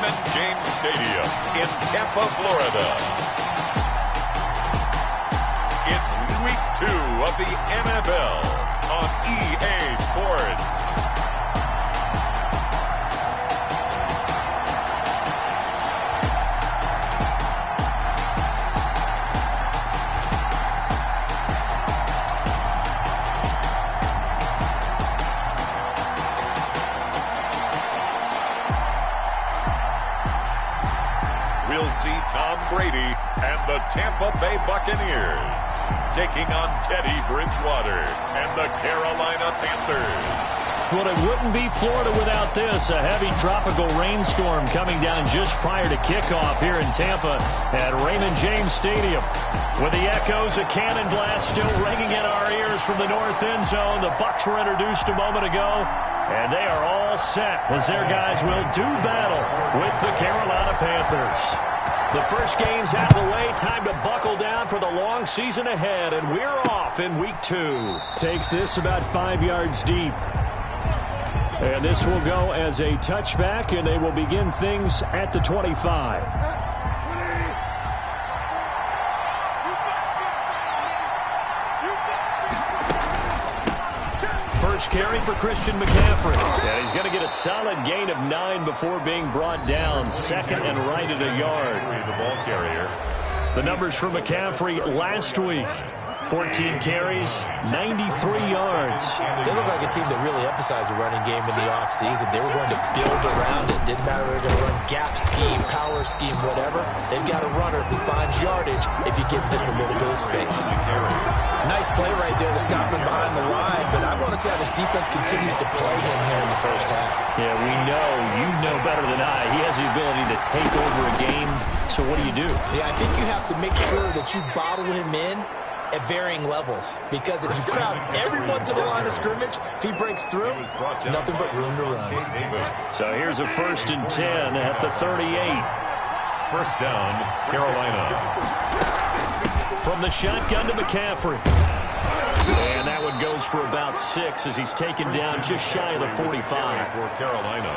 Raymond James Stadium in Tampa, Florida. It's Week 2 of the NFL on EA Sports. We'll see Tom Brady and the Tampa Bay Buccaneers taking on Teddy Bridgewater and the Carolina Panthers. Well, it wouldn't be Florida without this. A heavy tropical rainstorm coming down just prior to kickoff here in Tampa at Raymond James Stadium. With the echoes of cannon blast still ringing in our ears from the north end zone, the Bucs were introduced a moment ago, and they are all set as their guys will do battle with the Carolina Panthers. The first game's out of the way. Time to buckle down for the long season ahead, and we're off in Week 2. Takes this about 5 yards deep. And this will go as a touchback, and they will begin things at the 25. First carry for Christian McCaffrey. And he's going to get a solid gain of 9 before being brought down. Second and right at a yard. The ball carrier. The numbers for McCaffrey last week. 14 carries, 93 yards. They look like a team that really emphasized the running game in the offseason. They were going to build around it. Didn't matter if they were going to run gap scheme, power scheme, whatever. They've got a runner who finds yardage if you give just a little bit of space. Nice play right there to stop him behind the line, but I want to see how this defense continues to play him here in the first half. Yeah, we know, you know better than I. He has the ability to take over a game, so what do you do? Yeah, I think you have to make sure that you bottle him in at varying levels, because if you crowd everyone to the line of scrimmage, if he breaks through, nothing but room to run. So here's a 1st and 10 at the 38. First down, Carolina. From the shotgun to McCaffrey. And that one goes for about 6 as he's taken down just shy of the 45. For Carolina.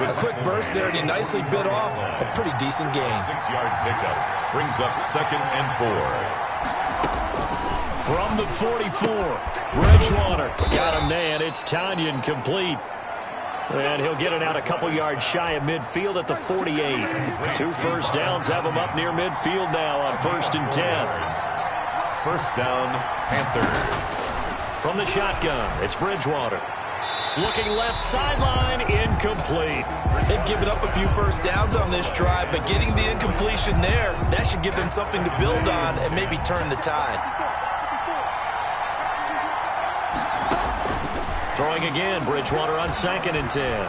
A quick burst there, and he nicely bit off a pretty decent gain. 6-yard pickup brings up 2nd and 4. From the 44, Bridgewater got him there, and it's Tanyan complete. And he'll get it out a couple yards shy of midfield at the 48. 2 first downs have him up near midfield now on 1st and 10. First down, Panthers. From the shotgun, it's Bridgewater. Looking left sideline, incomplete. They've given up a few first downs on this drive, but getting the incompletion there, that should give them something to build on and maybe turn the tide. Throwing again, Bridgewater on 2nd and 10.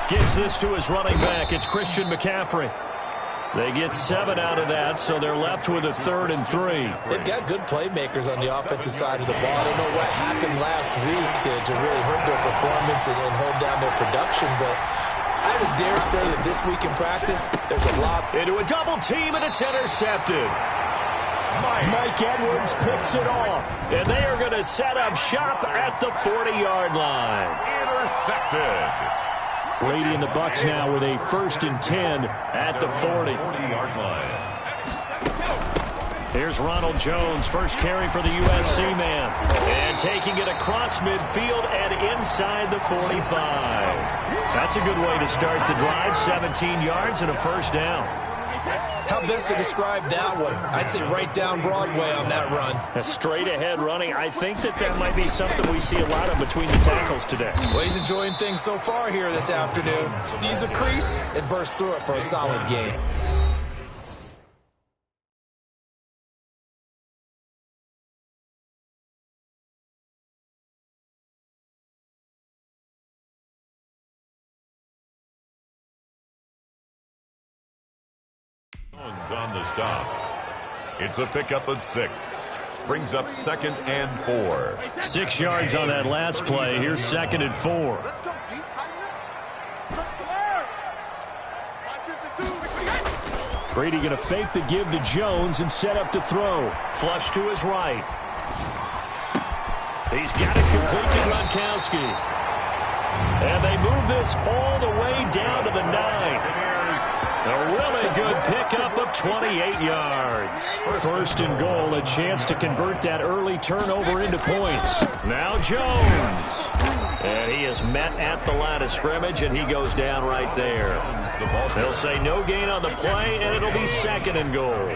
Gets this to his running back. It's Christian McCaffrey. They get 7 out of that, so they're left with a 3rd and 3. They've got good playmakers on the offensive side of the ball. I don't know what happened last week to really hurt their performance and hold down their production, but I would dare say that this week in practice, there's a lot. Into a double team, and it's intercepted. Mike Edwards picks it off, and they are going to set up shop at the 40-yard line. Intercepted. Brady and the Bucs now with a 1st and 10 at the 40. 40-yard line. Here's Ronald Jones, first carry for the USC man. And taking it across midfield and inside the 45. That's a good way to start the drive. 17 yards and a 1st down. How best to describe that one? I'd say right down Broadway on that run. A straight ahead running. I think that might be something we see a lot of between the tackles today. Well, he's enjoying things so far here this afternoon. Sees a crease and bursts through it for a solid gain. On the stop. It's a pickup of 6. Brings up 2nd and 4. 6 yards on that last play. Here's 2nd and 4. Brady going to fake the give to Jones and set up to throw. Flush to his right. He's got it complete to Gronkowski. And they move this all the way down to the 9. A really good pickup of 28 yards. First and goal, a chance to convert that early turnover into points. Now Jones. And he is met at the line of scrimmage, and he goes down right there. They'll say no gain on the play, and it'll be second and goal.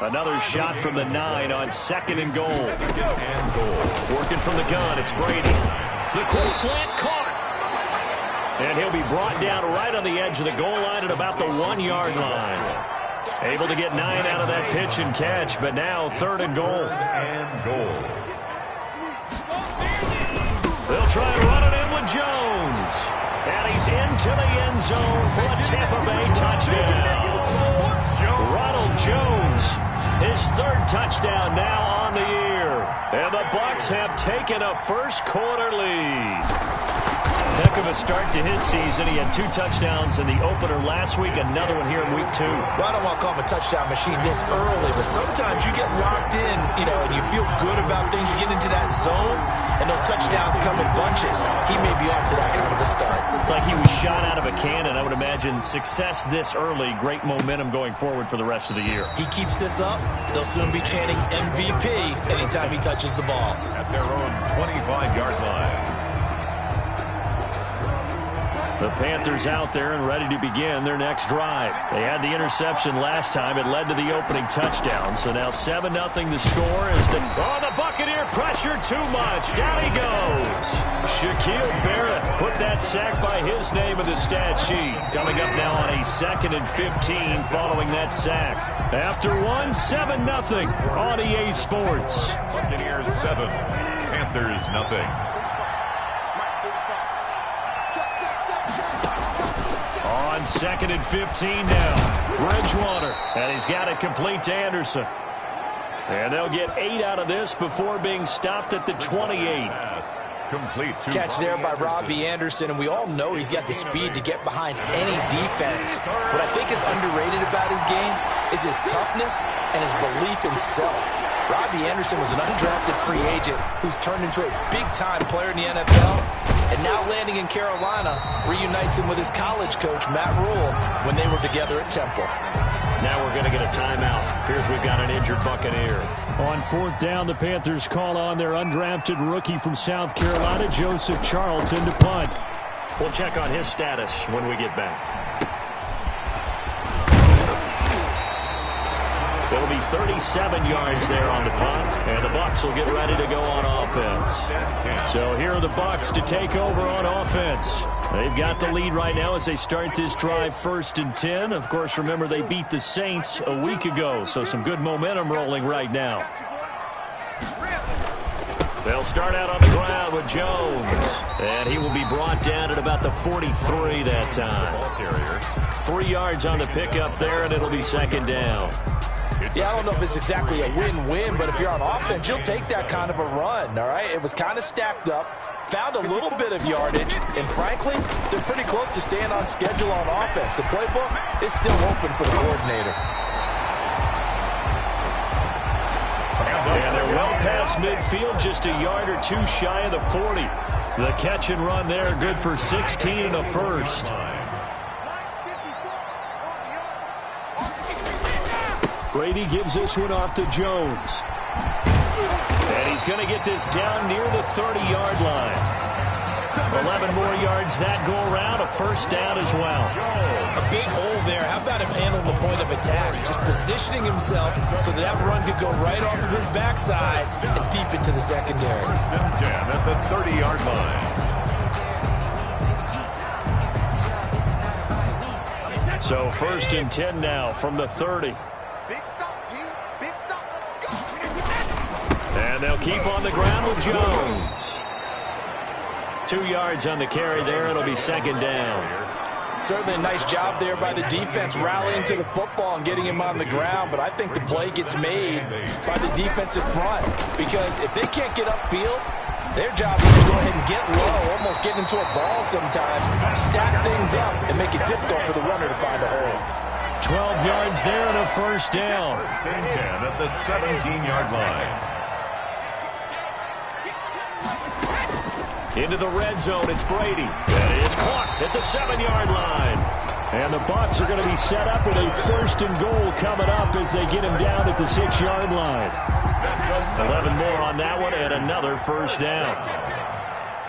Another shot from the 9 on second and goal. Working from the gun, it's Brady. The quick slant caught. And he'll be brought down right on the edge of the goal line at about the 1-yard line. Able to get 9 out of that pitch and catch, but now third and goal. They'll try and run it in with Jones. And he's into the end zone for a Tampa Bay touchdown. Ronald Jones, his third touchdown now on the year. And the Bucs have taken a first-quarter lead. Heck of a start to his season. He had 2 touchdowns in the opener last week, another one here in week 2. Well, I don't want to call him a touchdown machine this early, but sometimes you get locked in, and you feel good about things. You get into that zone, and those touchdowns come in bunches. He may be off to that kind of a start. It's like he was shot out of a cannon. I would imagine success this early, great momentum going forward for the rest of the year. He keeps this up, they'll soon be chanting MVP anytime he touches the ball. At their own 25-yard line. The Panthers out there and ready to begin their next drive. They had the interception last time. It led to the opening touchdown. So now 7-0 the score as the Buccaneer pressure too much. Down he goes. Shaquille Barrett put that sack by his name in the stat sheet. Coming up now on a 2nd and 15 following that sack. After 7-0 on EA Sports. Buccaneers 7, Panthers 0. On 2nd and 15 now. Bridgewater. And he's got it complete to Anderson. And they'll get 8 out of this before being stopped at the 28. Complete to catch there by Robbie Anderson, and we all know he's got the speed to get behind any defense. What I think is underrated about his game is his toughness and his belief in self. Robbie Anderson was an undrafted free agent who's turned into a big-time player in the NFL, and now landing in Carolina reunites him with his college coach, Matt Rule, when they were together at Temple. Now we're going to get a timeout. Here's we've got an injured Buccaneer. On 4th down, the Panthers call on their undrafted rookie from South Carolina, Joseph Charlton, to punt. We'll check on his status when we get back. It'll be 37 yards there on the punt, and the Bucs will get ready to go on offense. So here are the Bucs to take over on offense. They've got the lead right now as they start this drive 1st and 10. Of course, remember they beat the Saints a week ago, so some good momentum rolling right now. They'll start out on the ground with Jones, and he will be brought down at about the 43 that time. 3 yards on the pickup there, and it'll be 2nd down. Yeah, I don't know if it's exactly a win-win, but if you're on offense, you'll take that kind of a run, all right? It was kind of stacked up, found a little bit of yardage, and frankly, they're pretty close to staying on schedule on offense. The playbook is still open for the coordinator. And they're well past midfield, just a yard or two shy of the 40. The catch and run there, good for 16 and a first. Brady gives this one off to Jones. And he's going to get this down near the 30-yard line. 11 more yards that go around, a first down as well. A big hole there. How about him handling the point of attack? Just positioning himself so that run could go right off of his backside and deep into the secondary. 1st and 10 at the 30-yard line. So 1st and 10 now from the 30. And they'll keep on the ground with Jones. 2 yards on the carry there. It'll be 2nd down. Certainly a nice job there by the defense rallying to the football and getting him on the ground, but I think the play gets made by the defensive front because if they can't get upfield, their job is to go ahead and get low, almost get into a ball sometimes, stack things up, and make it difficult for the runner to find a hole. 12 yards there and a first down. 1st and 10 at the 17-yard line. Into the red zone, it's Brady. And it's caught at the 7-yard line. And the Bucs are going to be set up with a 1st and goal coming up as they get him down at the 6-yard line. 11 more on that one and another first down.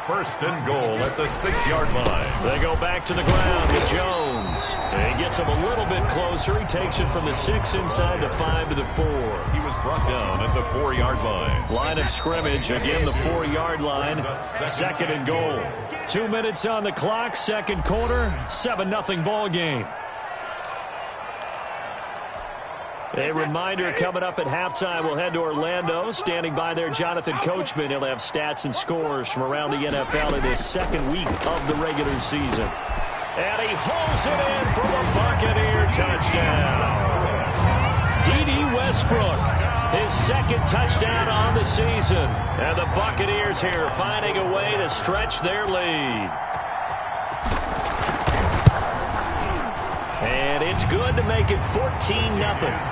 1st and goal at the 6-yard line. They go back to the ground with Jones. And he gets him a little bit closer. He takes it from the 6 inside the 5 to the 4. He was brought down at the 4-yard line. Line of scrimmage, again the 4-yard line. 2nd and goal. 2 minutes on the clock, 2nd quarter, 7-0 ball game. A reminder coming up at halftime, we'll head to Orlando. Standing by there, Jonathan Coachman. He'll have stats and scores from around the NFL in his 2nd week of the regular season. And he holds it in for the Buccaneer touchdown. D.D. Westbrook, his 2nd touchdown on the season. And the Buccaneers here finding a way to stretch their lead. And it's good to make it 14-0.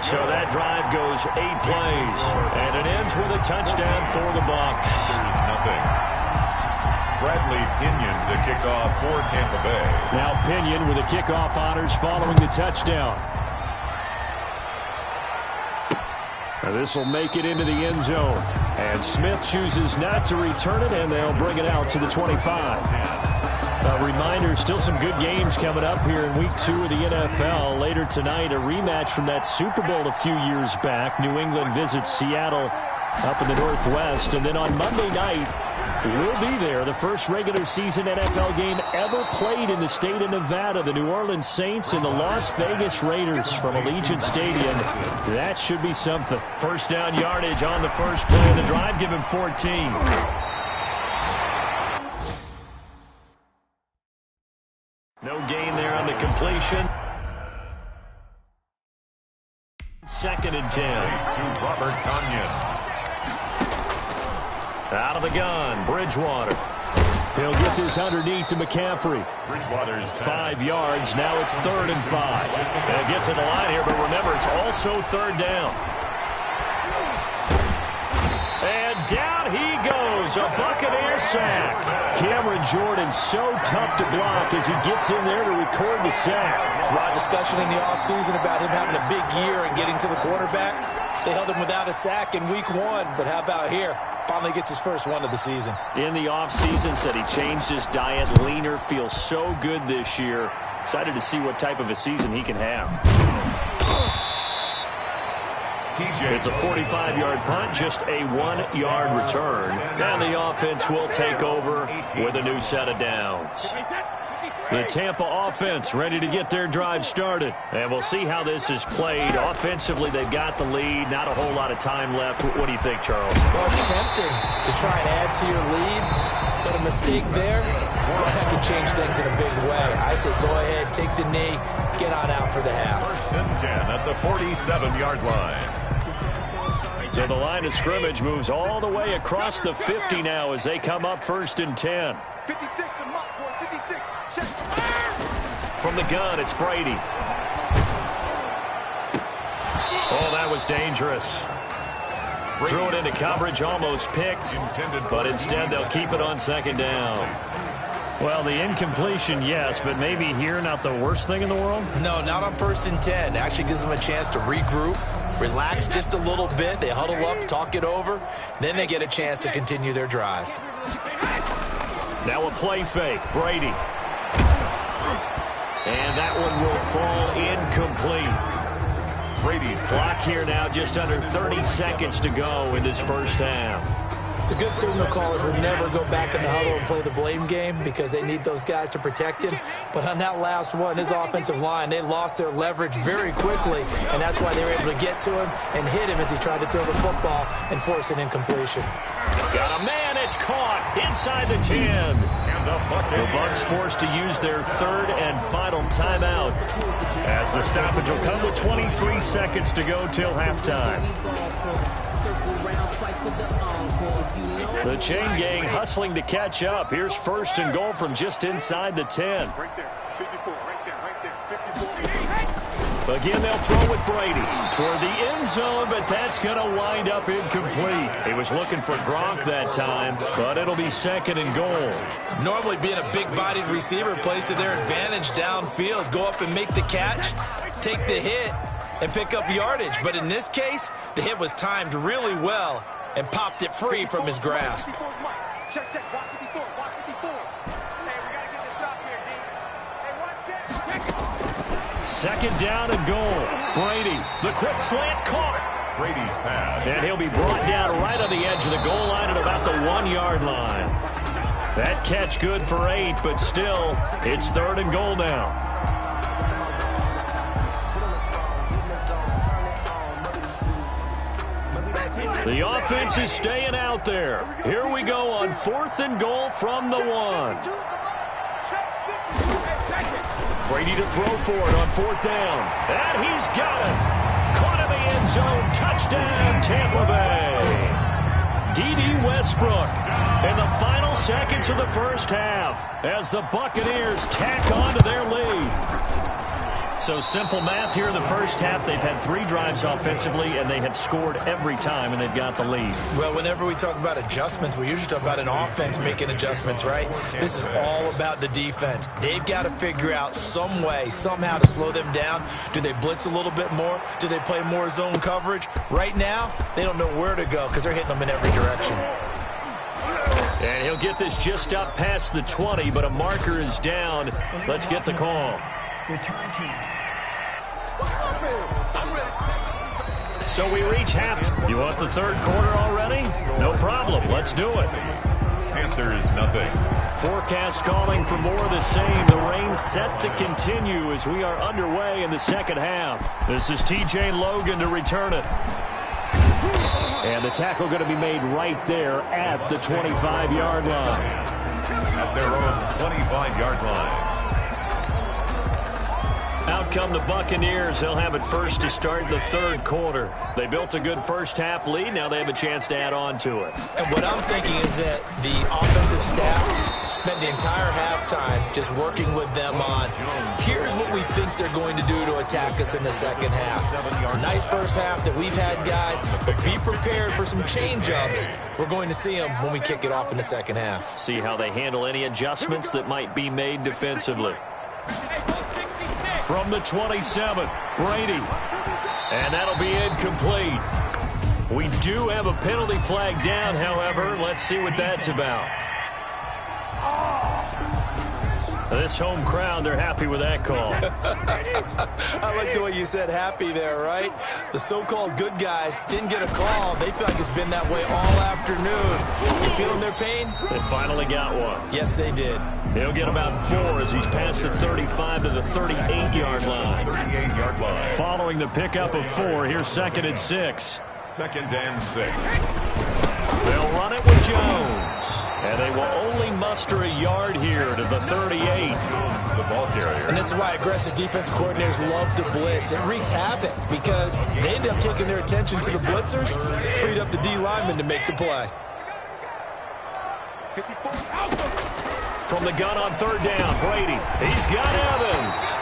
So that drive goes 8 plays. And it ends with a touchdown for the Bucs. There's nothing. Bradley Pinion to kick off for Tampa Bay. Now Pinion with the kickoff honors following the touchdown. This will make it into the end zone. And Smith chooses not to return it, and they'll bring it out to the 25. A reminder, still some good games coming up here in Week 2 of the NFL. Later tonight, a rematch from that Super Bowl a few years back. New England visits Seattle up in the Northwest. And then on Monday night, we'll be there. The first regular season NFL game ever played in the state of Nevada. The New Orleans Saints and the Las Vegas Raiders from Allegiant Stadium. That should be something. First down yardage on the first play of the drive. Give him 14. No gain there on the completion. 2nd and 10. To Robert Tonyan. Out of the gun, Bridgewater. He'll get this underneath to McCaffrey. Bridgewater's 5 yards. Now it's 3rd and 5. They'll get to the line here, but remember, it's also 3rd down. And down he goes. A Buccaneer sack. Cameron Jordan so tough to block as he gets in there to record the sack. There's a lot of discussion in the offseason about him having a big year and getting to the quarterback. They held him without a sack in Week 1, but how about here? Finally gets his first one of the season. In the offseason, said he changed his diet, leaner, feels so good this year. Excited to see what type of a season he can have. It's a 45-yard punt, just a 1-yard return. And the offense will take over with a new set of downs. The Tampa offense ready to get their drive started. And we'll see how this is played. Offensively, they've got the lead. Not a whole lot of time left. What do you think, Charles? Well, it's tempting to try and add to your lead. But a mistake there, that could change things in a big way. I say go ahead, take the knee, get on out for the half. 1st and 10 at the 47-yard line. So the line of scrimmage moves all the way across the 50 now as they come up 1st and 10. 56, the mark, boy, 56. From the gun, it's Brady. Oh, that was dangerous. Threw it into coverage, almost picked, but instead they'll keep it on 2nd down. Well, the incompletion, yes, but maybe here not the worst thing in the world? No, not on 1st and 10. It actually gives them a chance to regroup, relax just a little bit. They huddle up, talk it over. Then they get a chance to continue their drive. Now a play fake. Brady. And that one will fall incomplete. Brady's clock here now, just under 30 seconds to go in this first half. The good signal callers will never go back in the huddle and play the blame game because they need those guys to protect him. But on that last one, his offensive line, they lost their leverage very quickly, and that's why they were able to get to him and hit him as he tried to throw the football and force an incompletion. Got a man, it's caught inside the 10. And the Bucs forced to use their 3rd and final timeout as the stoppage will come with 23 seconds to go till halftime. The chain gang hustling to catch up. Here's 1st and goal from just inside the 10. Right there, 54, right there, 54. Again, they'll throw with Brady toward the end zone, but that's going to wind up incomplete. He was looking for Gronk that time, but it'll be 2nd and goal. Normally being a big-bodied receiver plays to their advantage downfield. Go up and make the catch, take the hit, and pick up yardage. But in this case, the hit was timed really well and popped it free from his grasp. Check, watch 54, watch 54. Hey, we got to get this stop here, D. Hey, watch it. 2nd down and goal. Brady, the quick slant caught. Brady's pass. And he'll be brought down right on the edge of the goal line at about the 1-yard line. That catch good for 8, but still, it's 3rd and goal now. The offense is staying out there. Here we go on 4th and goal from the 1. Brady to throw for it on 4th down. And he's got it. Caught in the end zone. Touchdown, Tampa Bay. D.D. Westbrook in the final seconds of the first half as the Buccaneers tack on to their lead. So simple math here in the first half. They've had 3 drives offensively, and they have scored every time, and they've got the lead. Well, whenever we talk about adjustments, we usually talk about an offense making adjustments, right? This is all about the defense. They've got to figure out some way, somehow to slow them down. Do they blitz a little bit more? Do they play more zone coverage? Right now, they don't know where to go because they're hitting them in every direction. And he'll get this just up past the 20, but a marker is down. Let's get the call. Return team. So we reach halftime. You want the 3rd quarter already? No problem. Let's do it. Panthers nothing. Forecast calling for more of the same. The rain set to continue as we are underway in the 2nd half. This is T.J. Logan to return it. And the tackle going to be made right there at the 25-yard line. At their own 25-yard line. Out come the Buccaneers. They'll have it first to start the 3rd quarter. They built a good first half lead. Now they have a chance to add on to it. And what I'm thinking is that the offensive staff spent the entire halftime just working with them on, here's what we think they're going to do to attack us in the 2nd half. Nice first half that we've had, guys, but be prepared for some change-ups. We're going to see them when we kick it off in the 2nd half. See how they handle any adjustments that might be made defensively. From the 27, Brady. And that'll be incomplete. We do have a penalty flag down, however. Let's see what that's about. This home crowd, they're happy with that call. I like the way you said happy there, right? The so-called good guys didn't get a call. They feel like it's been that way all afternoon. You feeling their pain? They finally got one. Yes, they did. He'll get about 4 as he's past the 35 to the 38-yard line. 38-yard line. Following the pickup of 4, here's 2nd and 6. 2nd and 6. They'll run it with Jones. And they will only muster a yard here to the 38. Jones, the ball carrier. And this is why aggressive defensive coordinators love to blitz. It wreaks havoc because they end up taking their attention to the blitzers, freed up the D lineman to make the play. From the gun on 3rd down, Brady. He's got Evans.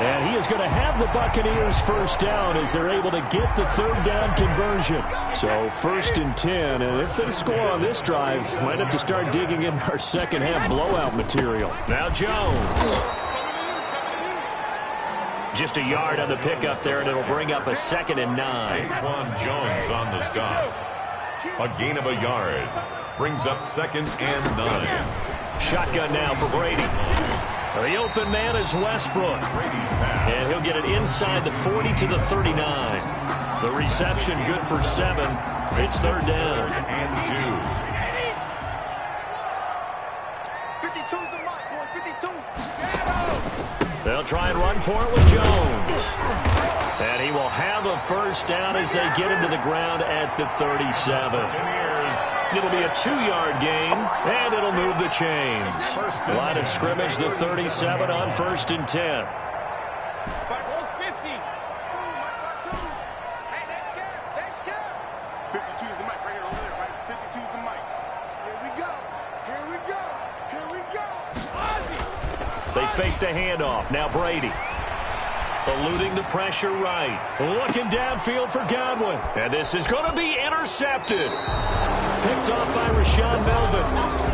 And he is going to have the Buccaneers first down as they're able to get the 3rd down conversion. So 1st and 10, and if they score on this drive, might have to start digging in our 2nd half blowout material. Now Jones. Just a yard on the pickup there, and it'll bring up a 2nd and 9. Daquan Jones on the stop. A gain of a yard. Brings up 2nd and 9. Shotgun now for Brady. The open man is Westbrook. And he'll get it inside the 40 to the 39. The reception good for 7. It's 3rd down. And 52's the mark, boys. 52. They'll try and run for it with Jones. And he will have a first down as they get him to the ground at the 37. It'll be a 2-yard gain, and it'll move the chains. Line of scrimmage, the 37 on 1st and 10. They fake the handoff. Now Brady. Eluding the pressure right. Looking downfield for Godwin. And this is going to be intercepted. Picked off by Rashaan Melvin.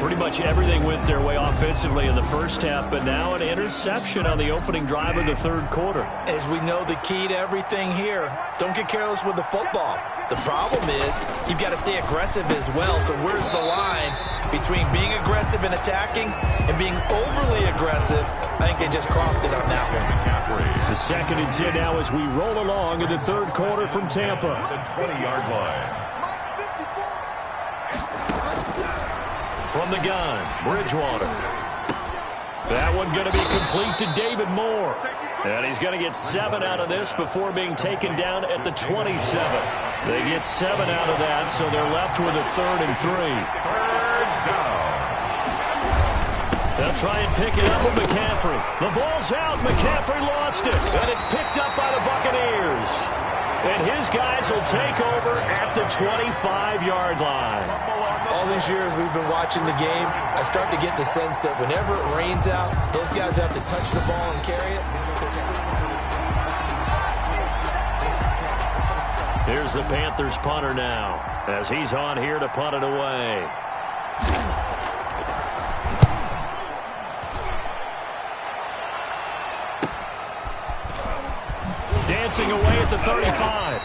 Pretty much everything went their way offensively in the first half, but now an interception on the opening drive of the third quarter. As we know, the key to everything here, don't get careless with the football. The problem is you've got to stay aggressive as well. So where's the line between being aggressive and attacking and being overly aggressive? I think they just crossed it on that one. The 2nd and 10 now as we roll along in the third quarter from Tampa. The 20-yard line. From the gun, Bridgewater. That one going to be complete to David Moore. And he's going to get 7 out of this before being taken down at the 27. They get 7 out of that, so they're left with a 3rd and 3. Third down. They'll try and pick it up with McCaffrey. The ball's out. McCaffrey lost it. And it's picked up by the Buccaneers. And his guys will take over at the 25-yard line. All these years we've been watching the game, I start to get the sense that whenever it rains out, those guys have to touch the ball and carry it. Here's the Panthers punter now, as he's on here to punt it away. Dancing away at the 35.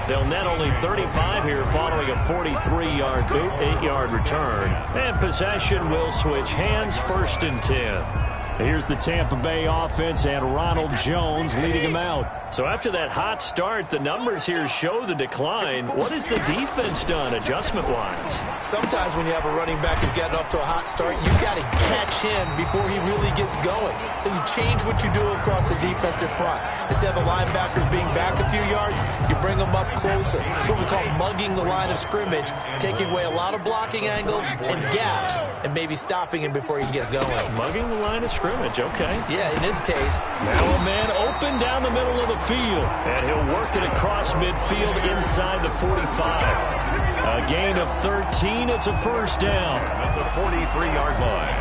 They'll net only 35 here following a 43-yard boot, 8-yard return. And possession will switch hands, 1st and 10. Here's the Tampa Bay offense and Ronald Jones leading them out. So after that hot start, the numbers here show the decline. What has the defense done adjustment-wise? Sometimes when you have a running back who's gotten off to a hot start, you've got to catch him before he really gets going. So you change what you do across the defensive front. Instead of the linebackers being back a few yards, you bring them up closer. It's what we call mugging the line of scrimmage, taking away a lot of blocking angles and gaps, and maybe stopping him before he can get going. Mugging the line of scrimmage, okay. Yeah, in this case. Now a man open down the middle of the field, and he'll work it across midfield inside the 45. A gain of 13, it's a 1st down. At the 43-yard line.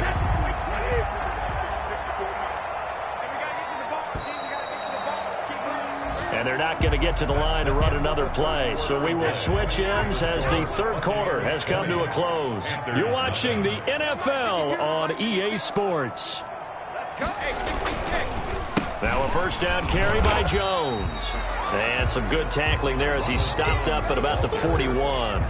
And they're not going to get to the line to run another play. So we will switch ends as the third quarter has come to a close. You're watching the NFL on EA Sports. Now a 1st down carry by Jones. And some good tackling there as he stopped up at about the 41.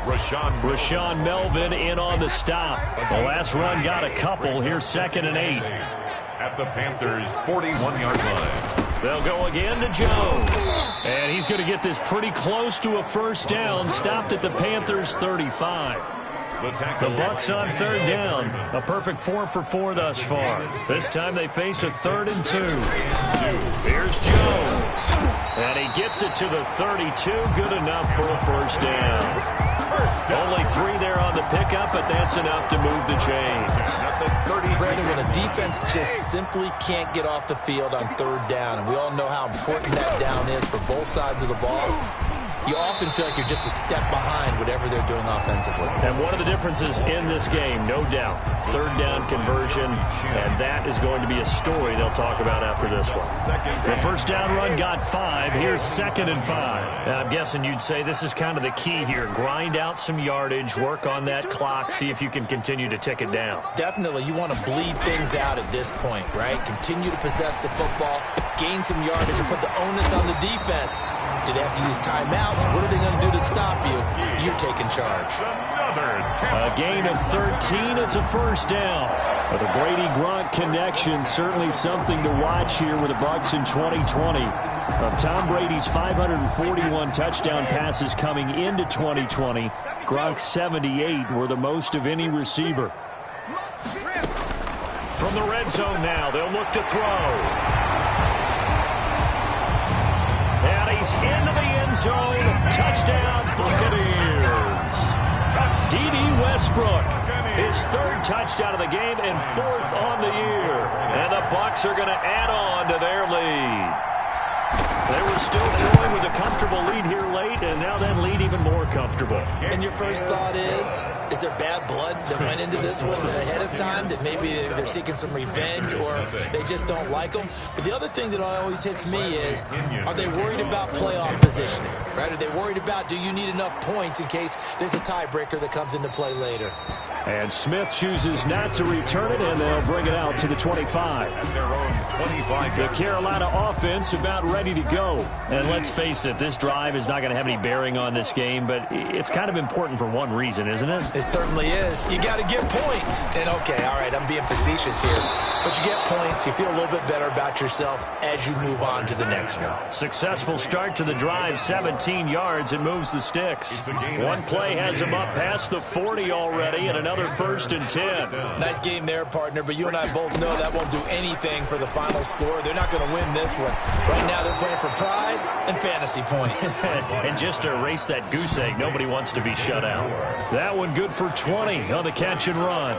Rashaan Melvin in on the stop. The last run got a couple. Here's 2nd and 8. At the Panthers' 41-yard line. They'll go again to Jones. And he's going to get this pretty close to a 1st down. Stopped at the Panthers' 35. The Bucs on 3rd down. A perfect 4 for 4 thus far. This time they face a 3rd and 2. Here's Jones. And he gets it to the 32. Good enough for a 1st down. Only 3 there on the pickup, but that's enough to move the chains. Brandon, when a defense just simply can't get off the field on 3rd down, and we all know how important that down is for both sides of the ball, you often feel like you're just a step behind whatever they're doing offensively. And one of the differences in this game, no doubt, 3rd down conversion, and that is going to be a story they'll talk about after this one. The 1st down run got 5. Here's 2nd and 5. And I'm guessing you'd say this is kind of the key here. Grind out some yardage, work on that clock, see if you can continue to tick it down. Definitely. You want to bleed things out at this point, right? Continue to possess the football, gain some yardage, and put the onus on the defense. Do they have to use timeouts? What are they going to do to stop you? You're taking charge. A gain of 13. It's a 1st down. But the Brady-Gronk connection, certainly something to watch here with the Bucs in 2020. Of Tom Brady's 541 touchdown passes coming into 2020, Gronk's 78 were the most of any receiver. From the red zone now, they'll look to throw. He's into the end zone. Touchdown, Buccaneers. D.D. Westbrook, his 3rd touchdown of the game and 4th on the year. And the Bucs are going to add on to their lead. They were still throwing with a comfortable lead here late, and now that lead even more comfortable. And your first thought is there bad blood that went into this one ahead of time, that maybe they're seeking some revenge or they just don't like them? But the other thing that always hits me is, are they worried about playoff positioning? Right? Are they worried about, do you need enough points in case there's a tiebreaker that comes into play later? And Smith chooses not to return it, and they'll bring it out to the 25. At their own 25. The Carolina offense about ready to go. And let's face it, this drive is not going to have any bearing on this game, but it's kind of important for one reason, isn't it? It certainly is. You got to get points. And, okay, all right, I'm being facetious here. But you get points, you feel a little bit better about yourself as you move on to the next one. Successful start to the drive, 17 yards, and moves the sticks. One play has him up past the 40 already, and another 1st and 10. Nice game there, partner, but you and I both know that won't do anything for the final score. They're not going to win this one. Right now they're playing for pride and fantasy points. And just to erase that goose egg, nobody wants to be shut out. That one good for 20 on the catch and run.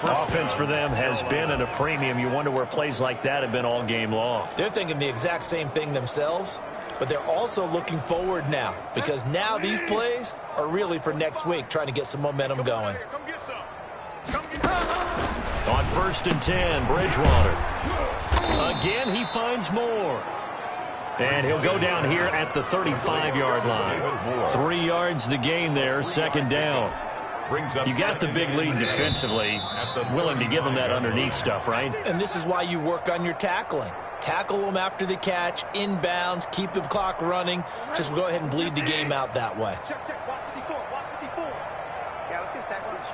Offense for them has been at a premium. You wonder where plays like that have been all game long. They're thinking the exact same thing themselves, but they're also looking forward now, because now these plays are really for next week, trying to get some momentum going. On 1st and 10, Bridgewater. Again, he finds more. And he'll go down here at the 35-yard line. 3 yards the gain there, 2nd down. You got the big lead defensively, willing to give them that underneath stuff, right? And this is why you work on your tackling. Tackle them after the catch, inbounds, keep the clock running. Just go ahead and bleed the game out that way. Check, check. Watch 54. Watch 54. Yeah, let's get a sack lunch.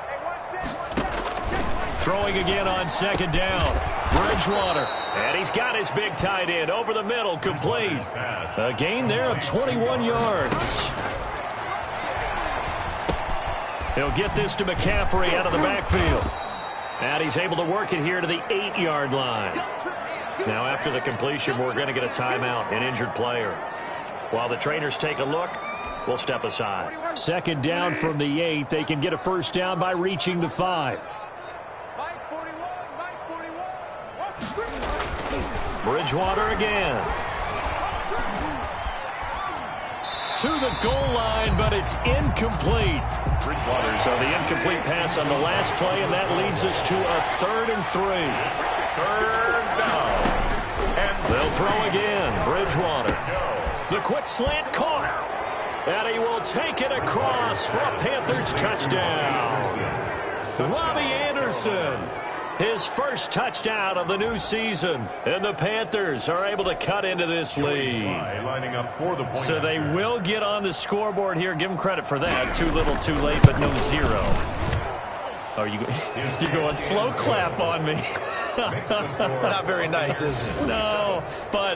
Hey, one set. Throwing again on 2nd down. Bridgewater. And he's got his big tight end over the middle, complete. A gain there of 21 yards. He'll get this to McCaffrey out of the backfield. And he's able to work it here to the 8-yard line. Now after the completion, we're going to get a timeout, an injured player. While the trainers take a look, we'll step aside. 2nd down from the 8. They can get a 1st down by reaching the 5. Bridgewater again. To the goal line, but it's incomplete. Bridgewater. So the incomplete pass on the last play, and that leads us to a 3rd and 3. 3rd down. And they'll throw again. Bridgewater. The quick slant caught. And he will take it across for a Panthers touchdown. Robbie Anderson. His first touchdown of the new season. And the Panthers are able to cut into this lead. lining up for the point. So they will get on the scoreboard here. Give them credit for that. Too little, too late, but no 0. Oh, you're going slow clap on me. Not very nice, is it? No, but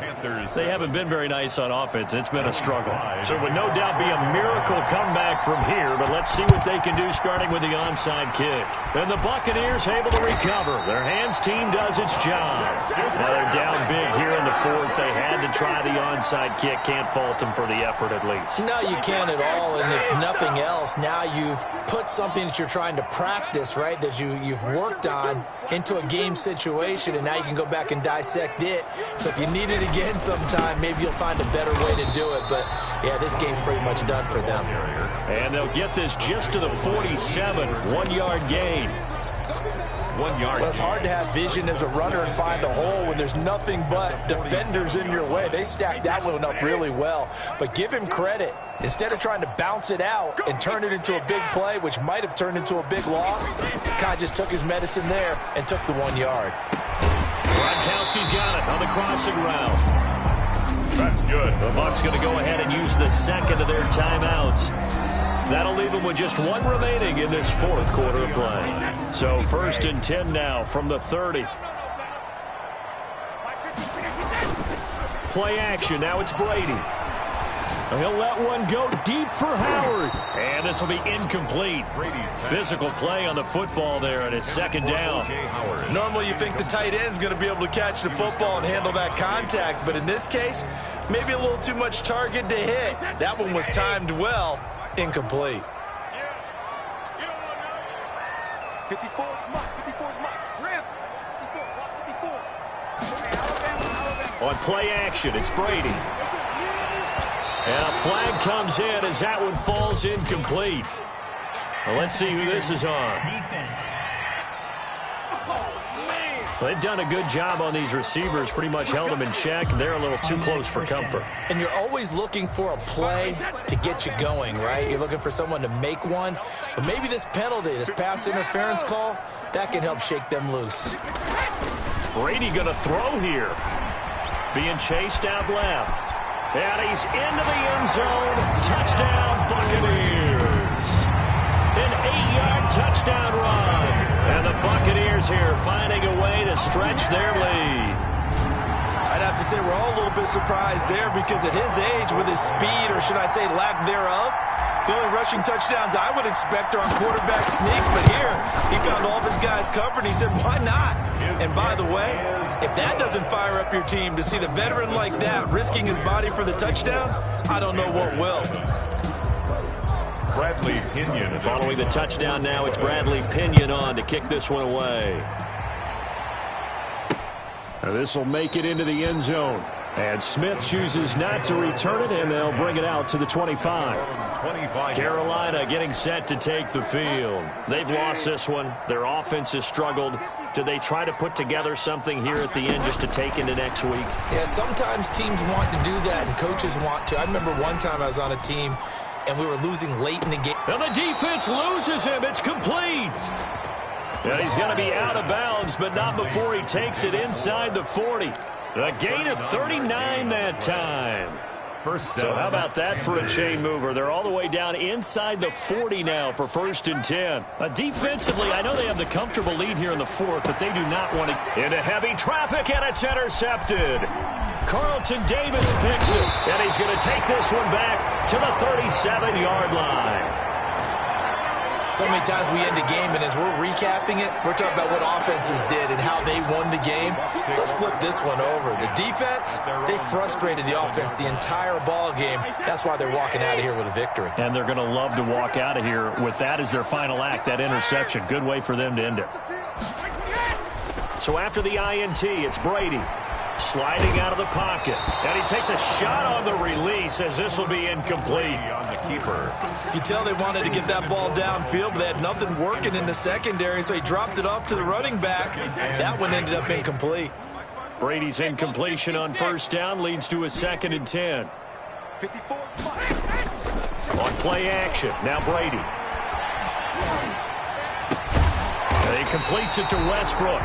they haven't been very nice on offense. It's been a struggle. So it would no doubt be a miracle comeback from here, but let's see what they can do starting with the onside kick. And the Buccaneers able to recover. Their hands team does its job. Now they're down big here in the 4th. They had to try the onside kick. Can't fault them for the effort at least. No, you can't at all, and if nothing else, now you've put something that you're trying to practice, right, that you've worked on into a game situation, and now you can go back and dissect it. So if you need it again sometime, maybe you'll find a better way to do it. But, yeah, this game's pretty much done for them. And they'll get this just to the 47, 1-yard gain. 1 yard. Well, it's hard to have vision as a runner and find a hole when there's nothing but defenders in your way. They stacked that one up really well. But give him credit. Instead of trying to bounce it out and turn it into a big play, which might have turned into a big loss, he kind of just took his medicine there and took the 1 yard. Gronkowski's got it on the crossing route. That's good. The Bucs going to go ahead and use the second of their timeouts. That'll leave them with just 1 remaining in this 4th quarter of play. So 1st and 10 now from the 30. Play action. Now it's Brady. He'll let one go deep for Howard. And this will be incomplete. Physical play on the football there, and it's 2nd down. Normally you think the tight end's going to be able to catch the football and handle that contact, but in this case, maybe a little too much target to hit. That one was timed well. Incomplete. 54 is Mike. 54 is Mike. Rip. 54. Watch 54. Okay, Alabama. On play action, it's Brady. And a flag comes in as that one falls incomplete. Well, let's see who this is on. Defense. They've done a good job on these receivers, pretty much held them in check. They're a little too close for comfort. And you're always looking for a play to get you going, right? You're looking for someone to make one. But maybe this penalty, this pass interference call, that can help shake them loose. Brady going to throw here. Being chased out left. And he's into the end zone. Touchdown, Buccaneers. An 8-yard touchdown run. And the Buccaneers here finding a way to stretch their lead. I'd have to say we're all a little bit surprised there because at his age, with his speed, or should I say lack thereof, the only rushing touchdowns I would expect are on quarterback sneaks. But here, he found all of his guys covered, and he said, why not? And by the way, if that doesn't fire up your team to see the veteran like that risking his body for the touchdown, I don't know what will. Bradley Pinion. Following the touchdown now, it's Bradley Pinion on to kick this one away. This will make it into the end zone. And Smith chooses not to return it, and they'll bring it out to the 25. Carolina getting set to take the field. They've lost this one. Their offense has struggled. Do they try to put together something here at the end just to take into next week? Yeah, sometimes teams want to do that, and coaches want to. I remember one time I was on a team, and we were losing late in the game. And the defense loses him. It's complete. And he's going to be out of bounds, but not before he takes it inside the 40. A gain of 39 that time. First down. So how about that for a chain mover? They're all the way down inside the 40 now for 1st and 10. Defensively, I know they have the comfortable lead here in the 4th, but they do not want to. Into heavy traffic, and it's intercepted. Carlton Davis picks it, and he's going to take this one back to the 37-yard line. So many times we end a game, and as we're recapping it, we're talking about what offenses did and how they won the game. Let's flip this one over. The defense, they frustrated the offense the entire ball game. That's why they're walking out of here with a victory. And they're going to love to walk out of here with that as their final act, that interception. Good way for them to end it. So after the INT, it's Brady. Sliding out of the pocket. And he takes a shot on the release as this will be incomplete. On the keeper. You can tell they wanted to get that ball downfield, but they had nothing working in the secondary, so he dropped it off to the running back. That one ended up incomplete. Brady's incompletion on 1st down leads to a 2nd and 10. On play action, now Brady. And he completes it to Westbrook.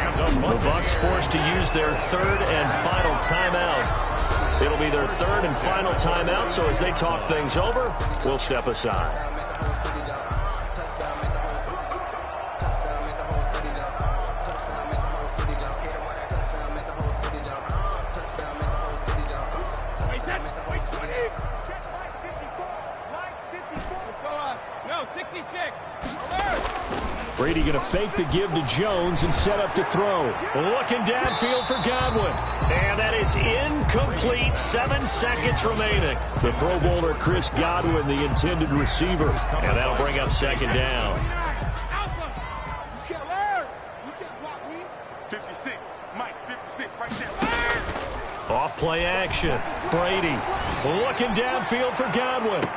The Bucs forced to use their 3rd and final timeout. It'll be their 3rd and final timeout, so as they talk things over, we'll step aside. Brady going to fake the give to Jones and set up to throw. Looking downfield for Godwin. And that is incomplete. 7 seconds remaining. The Pro Bowler Chris Godwin, the intended receiver. And that'll bring up 2nd down. 56, Mike, 56, right there. Off play action. Brady looking downfield for Godwin.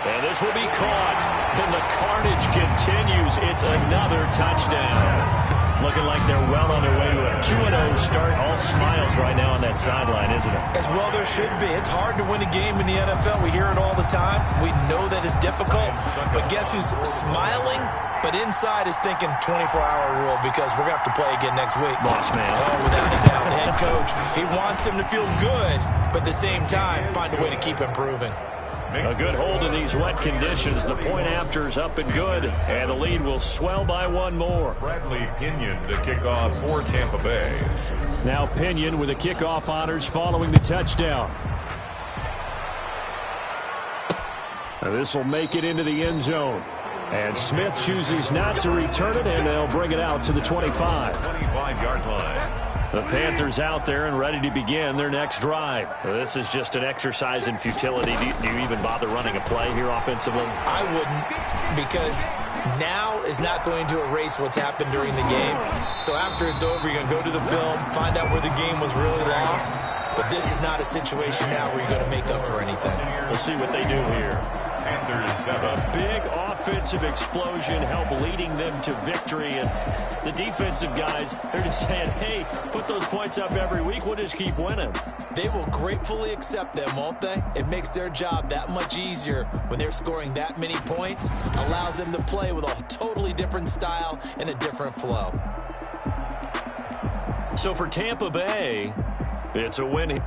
And this will be caught. And the carnage continues. It's another touchdown. Looking like they're well on their way to a 2-0 start. All smiles right now on that sideline, isn't it? As well there should be. It's hard to win a game in the NFL. We hear it all the time. We know that it's difficult. But guess who's smiling? But inside is thinking 24-hour rule because we're going to have to play again next week. Boss man. Oh, without a doubt. Head coach, he wants them to feel good, but at the same time, find a way to keep improving. A good hold in these wet conditions. The point after is up and good, and the lead will swell by 1 more. Bradley Pinion to kick off for Tampa Bay. Now Pinion with the kickoff honors following the touchdown. This will make it into the end zone. And Smith chooses not to return it, and they'll bring it out to the 25. 25-yard line. The Panthers out there and ready to begin their next drive. This is just an exercise in futility. Do you even bother running a play here offensively? I wouldn't, because now is not going to erase what's happened during the game. So after it's over, you're going to go to the film, find out where the game was really lost. But this is not a situation now where you're going to make up for anything. We'll see what they do here. A big offensive explosion help leading them to victory. And the defensive guys, they're just saying, hey, put those points up every week. We'll just keep winning. They will gratefully accept them, won't they? It makes their job that much easier when they're scoring that many points. Allows them to play with a totally different style and a different flow. So for Tampa Bay, it's a win.